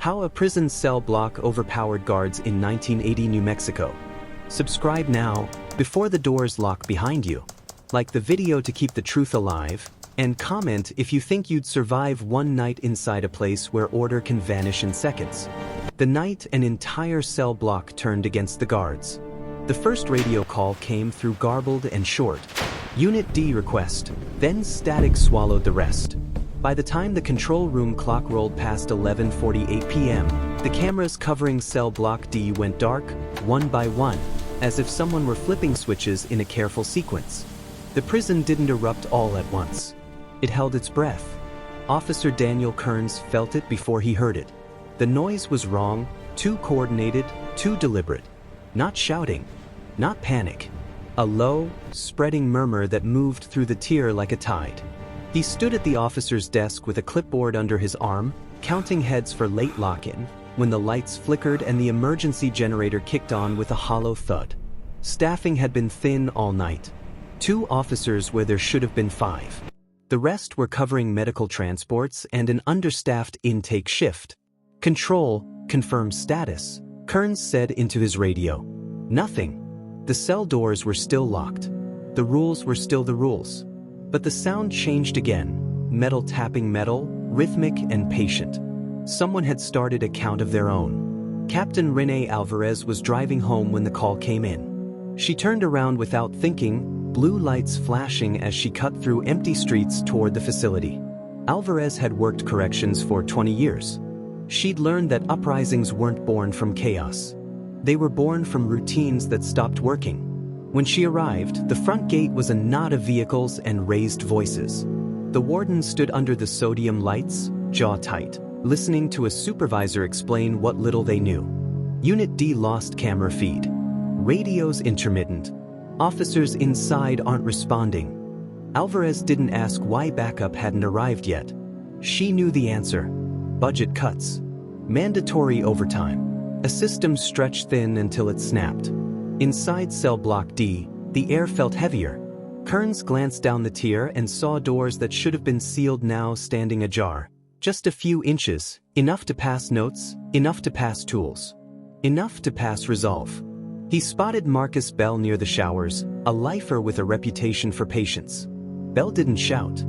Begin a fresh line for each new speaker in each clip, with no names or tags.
How a prison cell block overpowered guards in 1980 New Mexico. Subscribe now, before the doors lock behind you. Like the video to keep the truth alive, and comment if you think you'd survive one night inside a place where order can vanish in seconds. The night an entire cell block turned against the guards. The first radio call came through garbled and short. Unit D request, then static swallowed the rest. By the time the control room clock rolled past 11:48 p.m., the cameras covering cell block D went dark, one by one, as if someone were flipping switches in a careful sequence. The prison didn't erupt all at once. It held its breath. Officer Daniel Kearns felt it before he heard it. The noise was wrong, too coordinated, too deliberate. Not shouting, not panic. A low, spreading murmur that moved through the tier like a tide. He stood at the officer's desk with a clipboard under his arm, counting heads for late lock-in, when the lights flickered and the emergency generator kicked on with a hollow thud. Staffing had been thin all night. 2 officers where there should have been 5. The rest were covering medical transports and an understaffed intake shift. Control, confirm status, Kearns said into his radio. Nothing. The cell doors were still locked. The rules were still the rules. But the sound changed again, metal tapping metal, rhythmic and patient. Someone had started a count of their own. Captain Renee Alvarez was driving home when the call came in. She turned around without thinking, blue lights flashing as she cut through empty streets toward the facility. Alvarez had worked corrections for 20 years. She'd learned that uprisings weren't born from chaos. They were born from routines that stopped working. When she arrived, the front gate was a knot of vehicles and raised voices. The warden stood under the sodium lights, jaw tight, listening to a supervisor explain what little they knew. Unit D lost camera feed. Radio's intermittent. Officers inside aren't responding. Alvarez didn't ask why backup hadn't arrived yet. She knew the answer. Budget cuts. Mandatory overtime. A system stretched thin until it snapped. Inside cell block D, the air felt heavier. Kearns glanced down the tier and saw doors that should have been sealed now standing ajar. Just a few inches, enough to pass notes, enough to pass tools. Enough to pass resolve. He spotted Marcus Bell near the showers, a lifer with a reputation for patience. Bell didn't shout.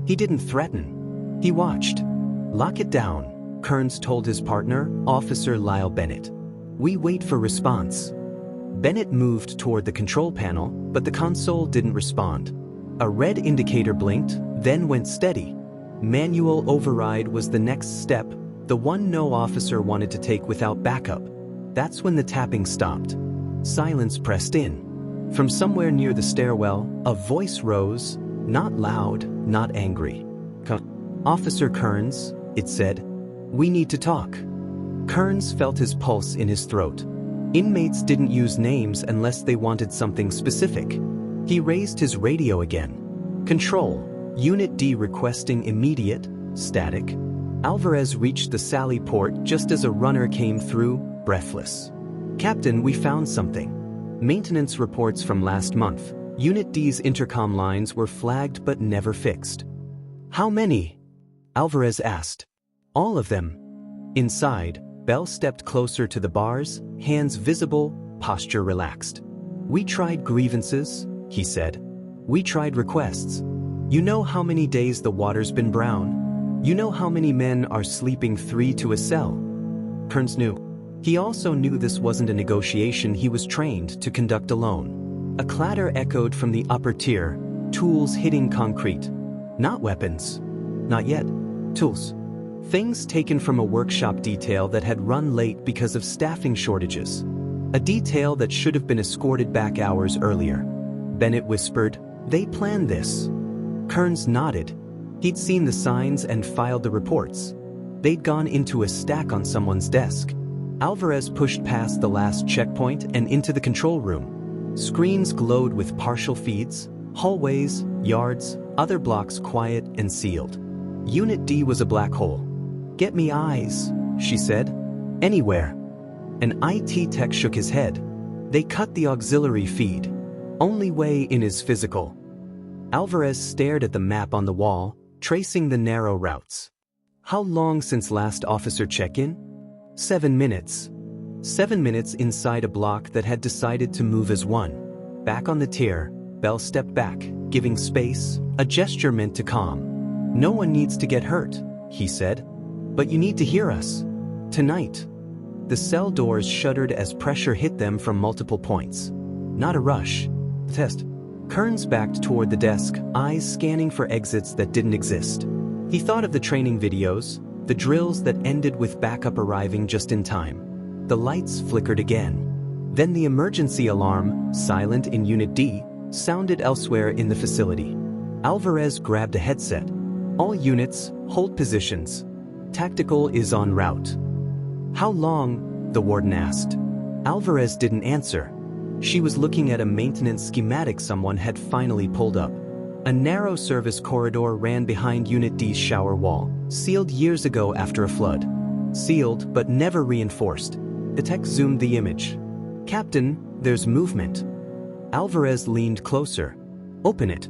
He didn't threaten. He watched. Lock it down, Kearns told his partner, Officer Lyle Bennett. We wait for response. Bennett moved toward the control panel, but the console didn't respond. A red indicator blinked, then went steady. Manual override was the next step, the one no officer wanted to take without backup. That's when the tapping stopped. Silence pressed in. From somewhere near the stairwell, a voice rose, not loud, not angry. Officer Kearns, it said. We need to talk. Kearns felt his pulse in his throat. Inmates didn't use names unless they wanted something specific. He raised his radio again. Control, Unit D requesting immediate, static. Alvarez reached the sally port just as a runner came through, breathless. Captain, we found something. Maintenance reports from last month. Unit D's intercom lines were flagged but never fixed. How many? Alvarez asked. All of them. Inside, Bell stepped closer to the bars, hands visible, posture relaxed. We tried grievances, he said. We tried requests. You know how many days the water's been brown? You know how many men are sleeping 3 to a cell? Kearns knew. He also knew this wasn't a negotiation he was trained to conduct alone. A clatter echoed from the upper tier, tools hitting concrete. Not weapons. Not yet. Tools. Things taken from a workshop detail that had run late because of staffing shortages. A detail that should have been escorted back hours earlier. Bennett whispered, they planned this. Kearns nodded. He'd seen the signs and filed the reports. They'd gone into a stack on someone's desk. Alvarez pushed past the last checkpoint and into the control room. Screens glowed with partial feeds, hallways, yards, other blocks quiet and sealed. Unit D was a black hole. Get me eyes, she said. Anywhere. An IT tech shook his head. They cut the auxiliary feed. Only way in is physical. Alvarez stared at the map on the wall, tracing the narrow routes. How long since last officer check-in? 7 minutes. 7 minutes inside a block that had decided to move as one. Back on the tier, Bell stepped back, giving space, a gesture meant to calm. "No one needs to get hurt," he said. "But you need to hear us. Tonight." The cell doors shuddered as pressure hit them from multiple points. Not a rush. Test. Kearns backed toward the desk, eyes scanning for exits that didn't exist. He thought of the training videos, the drills that ended with backup arriving just in time. The lights flickered again. Then the emergency alarm, silent in Unit D, sounded elsewhere in the facility. Alvarez grabbed a headset. "All units, hold positions. Tactical is en route." "How long?" the warden asked. Alvarez didn't answer. She was looking at a maintenance schematic someone had finally pulled up. A narrow service corridor ran behind Unit D's shower wall, sealed years ago after a flood. Sealed, but never reinforced. The tech zoomed the image. "Captain, there's movement." Alvarez leaned closer. "Open it."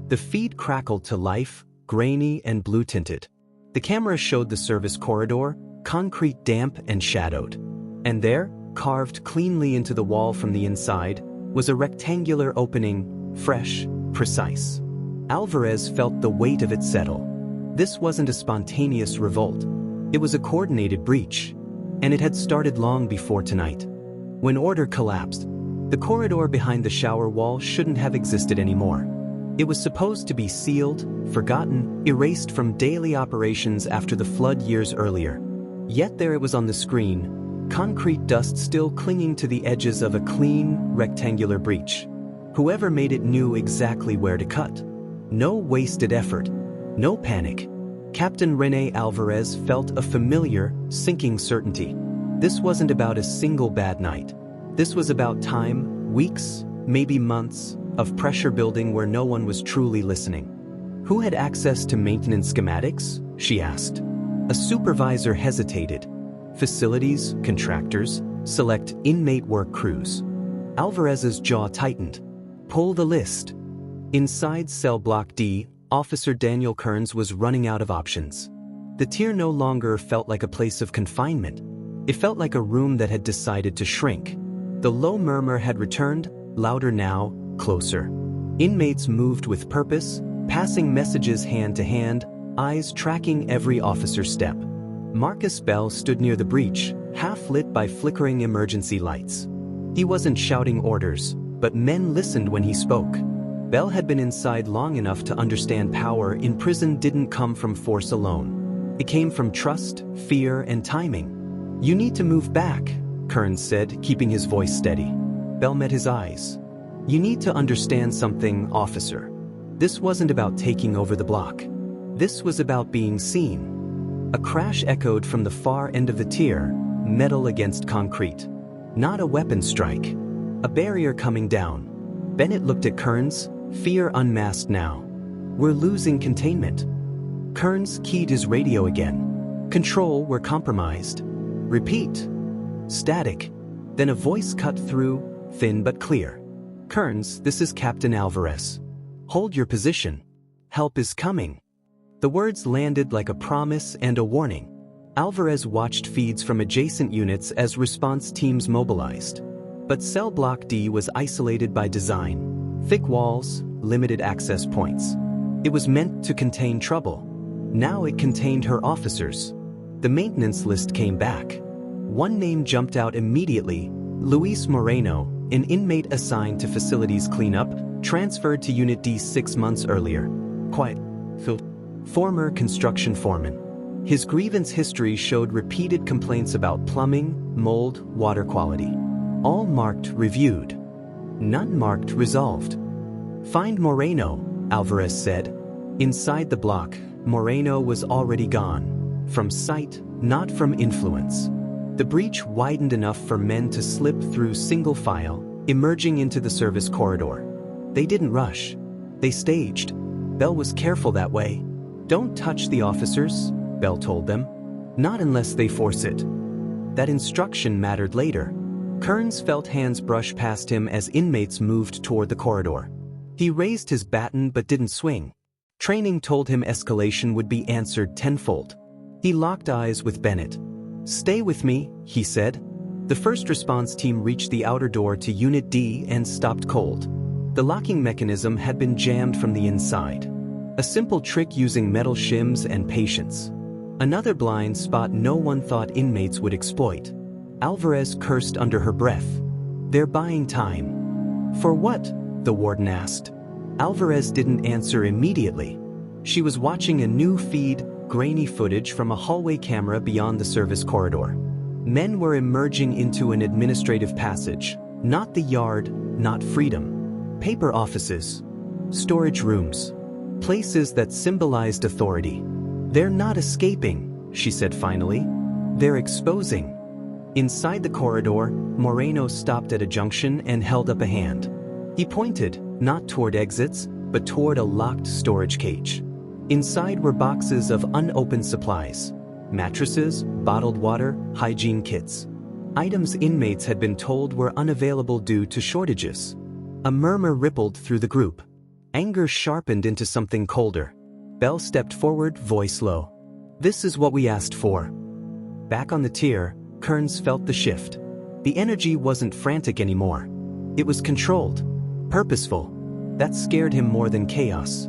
The feed crackled to life, grainy and blue-tinted. The camera showed the service corridor, concrete damp and shadowed. And there, carved cleanly into the wall from the inside, was a rectangular opening, fresh, precise. Alvarez felt the weight of it settle. This wasn't a spontaneous revolt. It was a coordinated breach. And it had started long before tonight. When order collapsed, the corridor behind the shower wall shouldn't have existed anymore. It was supposed to be sealed, forgotten, erased from daily operations after the flood years earlier. Yet there it was on the screen, concrete dust still clinging to the edges of a clean, rectangular breach. Whoever made it knew exactly where to cut. No wasted effort. No panic. Captain Rene Alvarez felt a familiar, sinking certainty. This wasn't about a single bad night. This was about time, weeks, maybe months, of pressure building where no one was truly listening. "Who had access to maintenance schematics?" she asked. A supervisor hesitated. "Facilities, contractors, select inmate work crews." Alvarez's jaw tightened. "Pull the list." Inside cell block D, Officer Daniel Kearns was running out of options. The tier no longer felt like a place of confinement. It felt like a room that had decided to shrink. The low murmur had returned, louder now, closer. Inmates moved with purpose, passing messages hand to hand, eyes tracking every officer's step. Marcus Bell stood near the breach, half lit by flickering emergency lights. He wasn't shouting orders, but men listened when he spoke. Bell had been inside long enough to understand power in prison didn't come from force alone. It came from trust, fear, and timing. "You need to move back," Kearns said, keeping his voice steady. Bell met his eyes. "You need to understand something, officer. This wasn't about taking over the block. This was about being seen." A crash echoed from the far end of the tier, metal against concrete. Not a weapon strike. A barrier coming down. Bennett looked at Kearns, fear unmasked now. "We're losing containment." Kearns keyed his radio again. "Control, we're compromised." "Repeat." Static. Then a voice cut through, thin but clear. "Kearns, this is Captain Alvarez. Hold your position. Help is coming." The words landed like a promise and a warning. Alvarez watched feeds from adjacent units as response teams mobilized. But cell block D was isolated by design. Thick walls, limited access points. It was meant to contain trouble. Now it contained her officers. The maintenance list came back. One name jumped out immediately: Luis Moreno, an inmate assigned to facilities cleanup, transferred to Unit D 6 months earlier. Quiet. Former construction foreman. His grievance history showed repeated complaints about plumbing, mold, water quality. All marked reviewed. None marked resolved. "Find Moreno," Alvarez said. Inside the block, Moreno was already gone. From sight, not from influence. The breach widened enough for men to slip through single file, emerging into the service corridor. They didn't rush. They staged. Bell was careful that way. "Don't touch the officers," Bell told them. "Not unless they force it." That instruction mattered later. Kearns felt hands brush past him as inmates moved toward the corridor. He raised his baton but didn't swing. Training told him escalation would be answered tenfold. He locked eyes with Bennett. "Stay with me," he said. The first response team reached the outer door to Unit D and stopped cold. The locking mechanism had been jammed from the inside. A simple trick using metal shims and patience. Another blind spot no one thought inmates would exploit. Alvarez cursed under her breath. "They're buying time." "For what?" the warden asked. Alvarez didn't answer immediately. She was watching a new feed, grainy footage from a hallway camera beyond the service corridor. Men were emerging into an administrative passage. Not the yard, not freedom. Paper offices. Storage rooms. Places that symbolized authority. "They're not escaping," she said finally. "They're exposing." Inside the corridor, Moreno stopped at a junction and held up a hand. He pointed, not toward exits, but toward a locked storage cage. Inside were boxes of unopened supplies. Mattresses, bottled water, hygiene kits. Items inmates had been told were unavailable due to shortages. A murmur rippled through the group. Anger sharpened into something colder. Bell stepped forward, voice low. "This is what we asked for." Back on the tier, Kearns felt the shift. The energy wasn't frantic anymore. It was controlled. Purposeful. That scared him more than chaos.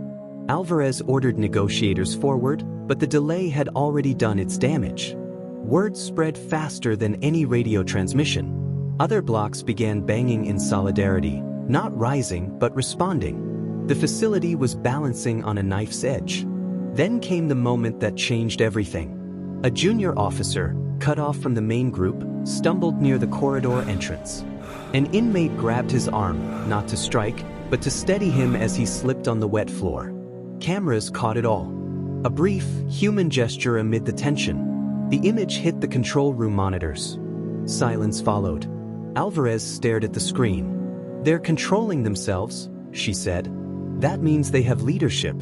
Alvarez ordered negotiators forward, but the delay had already done its damage. Word spread faster than any radio transmission. Other blocks began banging in solidarity, not rising but responding. The facility was balancing on a knife's edge. Then came the moment that changed everything. A junior officer, cut off from the main group, stumbled near the corridor entrance. An inmate grabbed his arm, not to strike, but to steady him as he slipped on the wet floor. Cameras caught it all. A brief, human gesture amid the tension. The image hit the control room monitors. Silence followed. Alvarez stared at the screen. "They're controlling themselves," she said. "That means they have leadership."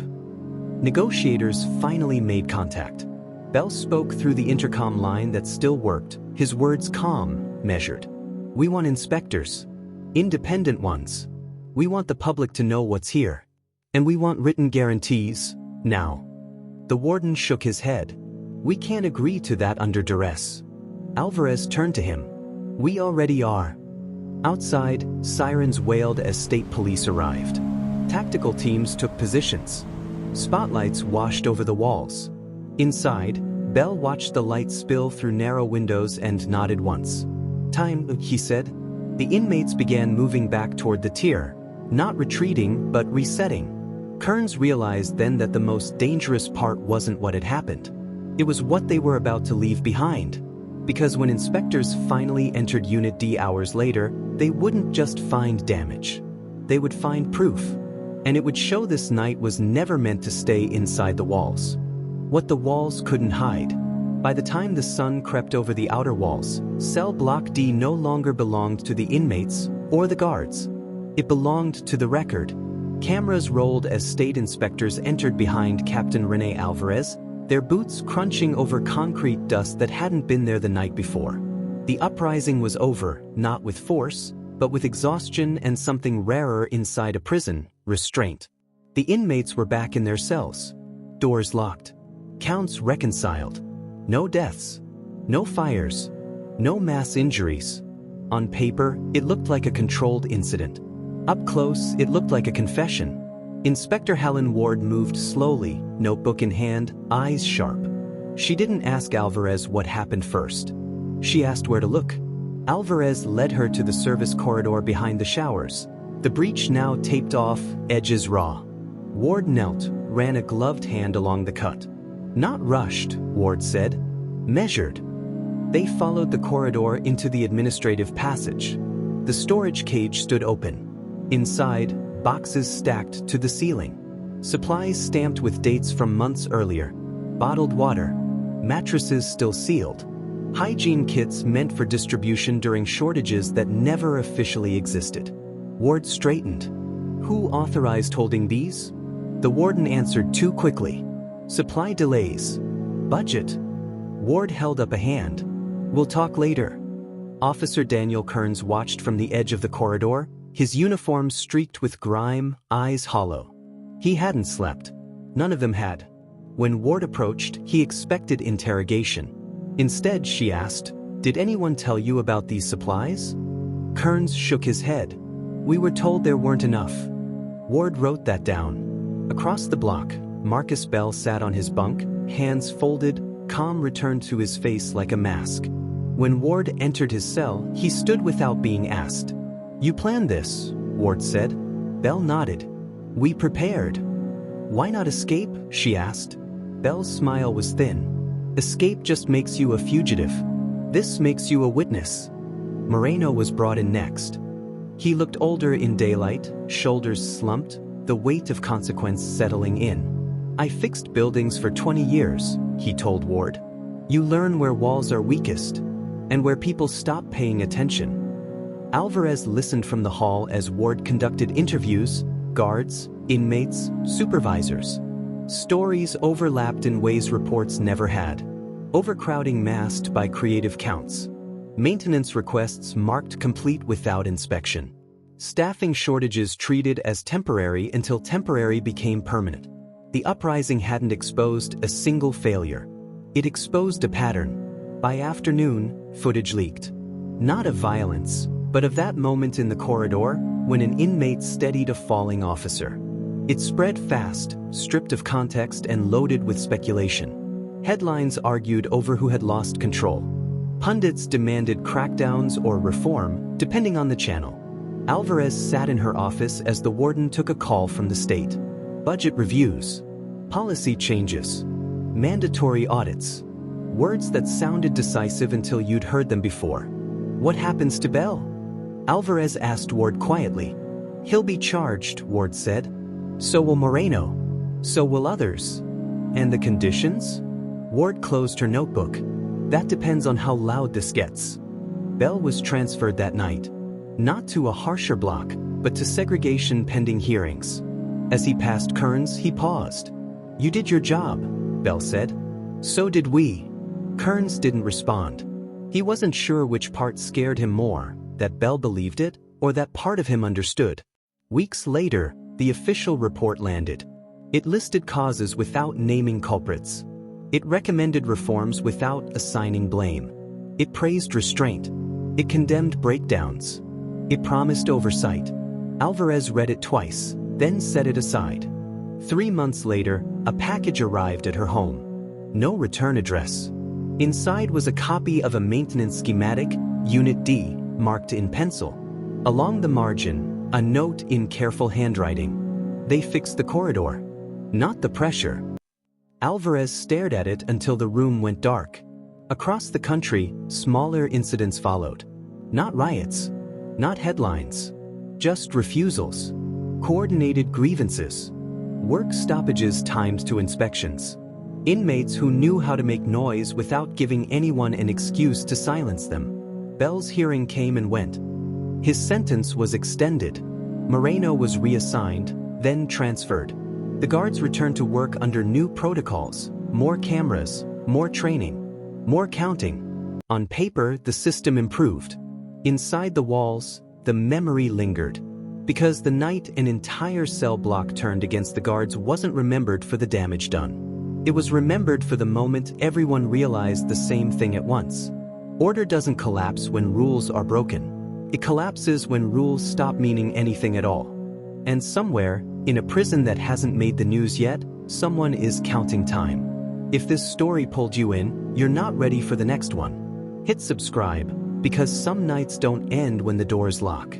Negotiators finally made contact. Bell spoke through the intercom line that still worked, his words calm, measured. "We want inspectors. Independent ones. We want the public to know what's here. And we want written guarantees, now." The warden shook his head. "We can't agree to that under duress." Alvarez turned to him. "We already are." Outside, sirens wailed as state police arrived. Tactical teams took positions. Spotlights washed over the walls. Inside, Bell watched the light spill through narrow windows and nodded once. "Time," he said. The inmates began moving back toward the tier, not retreating but resetting. Kearns realized then that the most dangerous part wasn't what had happened. It was what they were about to leave behind. Because when inspectors finally entered Unit D hours later, they wouldn't just find damage. They would find proof. And it would show this night was never meant to stay inside the walls. What the walls couldn't hide. By the time the sun crept over the outer walls, cell block D no longer belonged to the inmates or the guards. It belonged to the record. Cameras rolled as state inspectors entered behind Captain Rene Alvarez, their boots crunching over concrete dust that hadn't been there the night before. The uprising was over, not with force, but with exhaustion and something rarer inside a prison, restraint. The inmates were back in their cells. Doors locked. Counts reconciled. No deaths. No fires. No mass injuries. On paper, it looked like a controlled incident. Up close, it looked like a confession. Inspector Helen Ward moved slowly, notebook in hand, eyes sharp. She didn't ask Alvarez what happened first. She asked where to look. Alvarez led her to the service corridor behind the showers. The breech now taped off, edges raw. Ward knelt, ran a gloved hand along the cut. "Not rushed," Ward said. "Measured." They followed the corridor into the administrative passage. The storage cage stood open. Inside, boxes stacked to the ceiling. Supplies stamped with dates from months earlier. Bottled water. Mattresses still sealed. Hygiene kits meant for distribution during shortages that never officially existed. Ward straightened. "Who authorized holding these?" The warden answered too quickly. "Supply delays. Budget." Ward held up a hand. "We'll talk later." Officer Daniel Kearns watched from the edge of the corridor, his uniform streaked with grime, eyes hollow. He hadn't slept. None of them had. When Ward approached, he expected interrogation. Instead, she asked, "Did anyone tell you about these supplies?" Kearns shook his head. "We were told there weren't enough." Ward wrote that down. Across the block, Marcus Bell sat on his bunk, hands folded, calm returned to his face like a mask. When Ward entered his cell, he stood without being asked. "You planned this," Ward said. Bell nodded. "We prepared." "Why not escape?" she asked. Bell's smile was thin. "Escape just makes you a fugitive. This makes you a witness." Moreno was brought in next. He looked older in daylight, shoulders slumped, the weight of consequence settling in. "I fixed buildings for 20 years, he told Ward. "You learn where walls are weakest, and where people stop paying attention." Alvarez listened from the hall as Ward conducted interviews, guards, inmates, supervisors. Stories overlapped in ways reports never had. Overcrowding masked by creative counts. Maintenance requests marked complete without inspection. Staffing shortages treated as temporary until temporary became permanent. The uprising hadn't exposed a single failure. It exposed a pattern. By afternoon, footage leaked. Not of violence, but of that moment in the corridor when an inmate steadied a falling officer. It spread fast, stripped of context and loaded with speculation. Headlines argued over who had lost control. Pundits demanded crackdowns or reform, depending on the channel. Alvarez sat in her office as the warden took a call from the state. Budget reviews. Policy changes. Mandatory audits. Words that sounded decisive until you'd heard them before. "What happens to Bell?" Alvarez asked Ward quietly. "He'll be charged," Ward said. "So will Moreno. So will others." "And the conditions?" Ward closed her notebook. "That depends on how loud this gets." Bell was transferred that night. Not to a harsher block, but to segregation pending hearings. As he passed Kearns, he paused. "You did your job," Bell said. "So did we." Kearns didn't respond. He wasn't sure which part scared him more, that Bell believed it, or that part of him understood. Weeks later, the official report landed. It listed causes without naming culprits. It recommended reforms without assigning blame. It praised restraint. It condemned breakdowns. It promised oversight. Alvarez read it twice, then set it aside. 3 months later, a package arrived at her home. No return address. Inside was a copy of a maintenance schematic, Unit D, marked in pencil. Along the margin, a note in careful handwriting. "They fixed the corridor. Not the pressure." Alvarez stared at it until the room went dark. Across the country, smaller incidents followed. Not riots. Not headlines. Just refusals. Coordinated grievances. Work stoppages timed to inspections. Inmates who knew how to make noise without giving anyone an excuse to silence them. Bell's hearing came and went. His sentence was extended. Moreno was reassigned, then transferred. The guards returned to work under new protocols, more cameras, more training, more counting. On paper, the system improved. Inside the walls, the memory lingered. Because the night an entire cell block turned against the guards wasn't remembered for the damage done. It was remembered for the moment everyone realized the same thing at once. Order doesn't collapse when rules are broken. It collapses when rules stop meaning anything at all. And somewhere, in a prison that hasn't made the news yet, someone is counting time. If this story pulled you in, you're not ready for the next one. Hit subscribe, because some nights don't end when the doors lock.